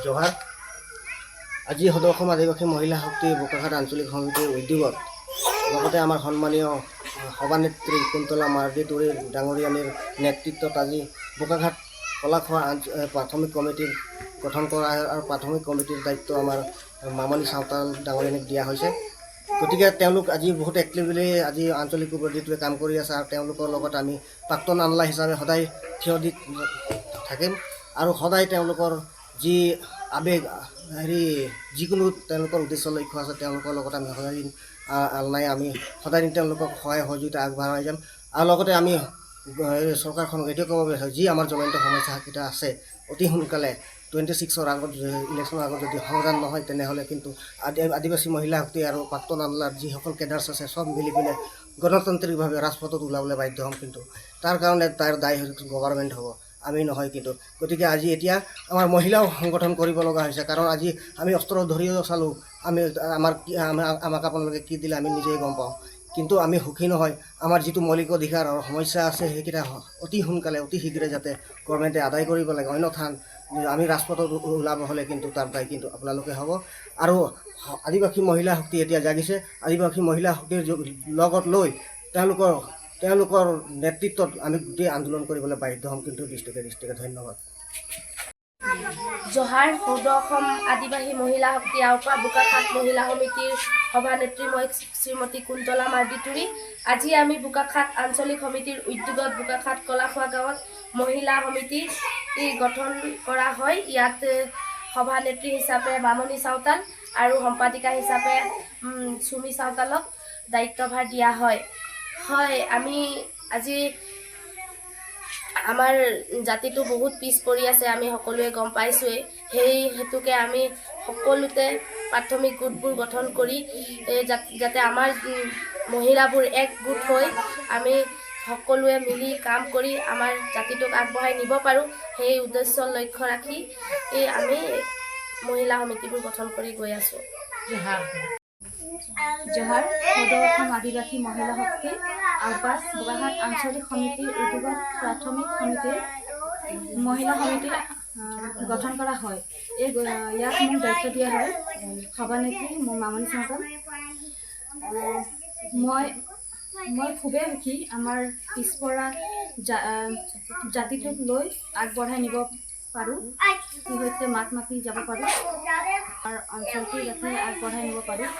জোহাৰ। আজি সদৌ অসম আদিবাসী মহিলা শক্তি বোকাখাট আঞ্চলিক সমিতিৰ উদ্যোগত লগতে আমাৰ সন্মানীয় সভানেত্ৰী কুন্তলা মাৰ্ডীতুৰী ডাঙৰীয়ানীৰ নেতৃত্বত আজি বোকাখাট কলাখোৱা প্ৰাথমিক কমিটিৰ গঠন কৰা আৰু প্ৰাথমিক কমিটিৰ দায়িত্ব আমাৰ মামনি চাওতাল ডাঙৰীয়ানীক দিয়া হৈছে। গতিকে তেওঁলোক আজি বহুত এক্টিভলি আজি আঞ্চলিক কমিটিটোৱে কাম কৰি আছে আৰু তেওঁলোকৰ লগত আমি প্ৰাক্তন আনলা হিচাপে সদায় থিয় দি থাকিম আৰু সদায় তেওঁলোকৰ যি আবেগ যিকোনো তেওঁলোকৰ উদ্দেশ্য লক্ষ্য আছে তেওঁলোকৰ লগত আমি সদায় আলনাই আমি সদায় তেওঁলোকক সহায় সহযোগিতা আগবঢ়াই যাম। আৰু লগতে আমি চৰকাৰখনক এইটোৱে ক'ব বিচাৰোঁ, যি আমাৰ জ্বলন্ত সমস্যাকেইটা আছে অতি সোনকালে 26ৰ আগত ইলেকশ্যনৰ আগত যদি সমাধান নহয় তেনেহ'লে কিন্তু আদিবাসী মহিলা শক্তি আৰু প্ৰাক্তন আনলাৰ যিসকল কেডাৰ্ছ আছে চব মিলি পিনে গণতান্ত্ৰিকভাৱে ৰাজপথত ওলাবলৈ বাধ্য হ'ম। কিন্তু তাৰ কাৰণে তাৰ দায় গভৰ্ণমেণ্ট হ'ব, আমি নহয়। কিন্তু গতিকে আজি এতিয়া আমাৰ মহিলাও সংগঠন কৰিব লগা হৈছে, কাৰণ আজি আমি অস্ত্ৰ ধৰিও চালোঁ, আমাক আপোনালোকে কি দিলে আমি নিজেই গম পাওঁ। কিন্তু আমি সুখী নহয়। আমাৰ যিটো মৌলিক অধিকাৰ আৰু সমস্যা আছে সেইকেইটা অতি সোনকালে অতি শীঘ্ৰে যাতে গভৰ্ণমেণ্টে আদায় কৰিব লাগে, অন্যথা আমি ৰাজপথত ওলাব হ'লে কিন্তু তাৰ দায় কিন্তু আপোনালোকে হ'ব। আৰু আদিবাসী মহিলা শক্তি এতিয়া জাগিছে, আদিবাসী মহিলা শক্তিৰ লগত লৈ তেওঁলোকৰ নেতৃত্বত আমি গোটেই আন্দোলন কৰিবলৈ বাধ্য হ'ম। কিন্তু ডিষ্ট্ৰিক্টে ধন্যবাদ। জোহাৰ। সদৌ অসম আদিবাসী মহিলা শক্তি আওপা বোকাখাট মহিলা সমিতিৰ সভানেত্ৰী মই শ্ৰীমতী কুন্তলা মাৰ্ডীতুৰী। আজি আমি বোকাখাট আঞ্চলিক সমিতিৰ উদ্যোগত বোকাখাট কলাখোৱা গাঁৱত মহিলা সমিতি গঠন কৰা হয়। ইয়াত সভানেত্ৰী হিচাপে মামনি চাওতাল আৰু সম্পাদিকা হিচাপে চুমি চাওতালক দায়িত্বভাৰ দিয়া হয়। আমি আজি আমাৰ জাতিটো বহুত পিছ পৰি আছে, আমি সকলোৱে গম পাইছোঁৱেই। সেই হেতুকে আমি সকলোতে প্ৰাথমিক গোটবোৰ গঠন কৰি যাতে আমাৰ মহিলাবোৰ এক গোট হৈ আমি সকলোৱে মিলি কাম কৰি আমাৰ জাতিটোক আগবঢ়াই নিব পাৰোঁ, সেই উদ্দেশ্য লক্ষ্য ৰাখি আমি মহিলা সমিতিবোৰ গঠন কৰি গৈ আছোঁ। জোহাৰ। সদৌ অসম আদিবাসী মহিলা শক্তি আওপা বোকাখাট আঞ্চলিক সমিতিৰ উদ্যোগত প্ৰাথমিক মহিলা সমিতি গঠন কৰা হয়। ইয়াত মোক দায়িত্ব দিয়া হয় সভানেত্ৰী মামনি চাওতাল। মই খুবেই সুখী, আমাৰ পিছপৰা জাতিটোক লৈ আগবঢ়াই নিব পাৰোঁ, সৈতে মাত মাতি যাব পাৰোঁ, আমাৰ অঞ্চলটো যাতে আগবঢ়াই নিব পাৰোঁ।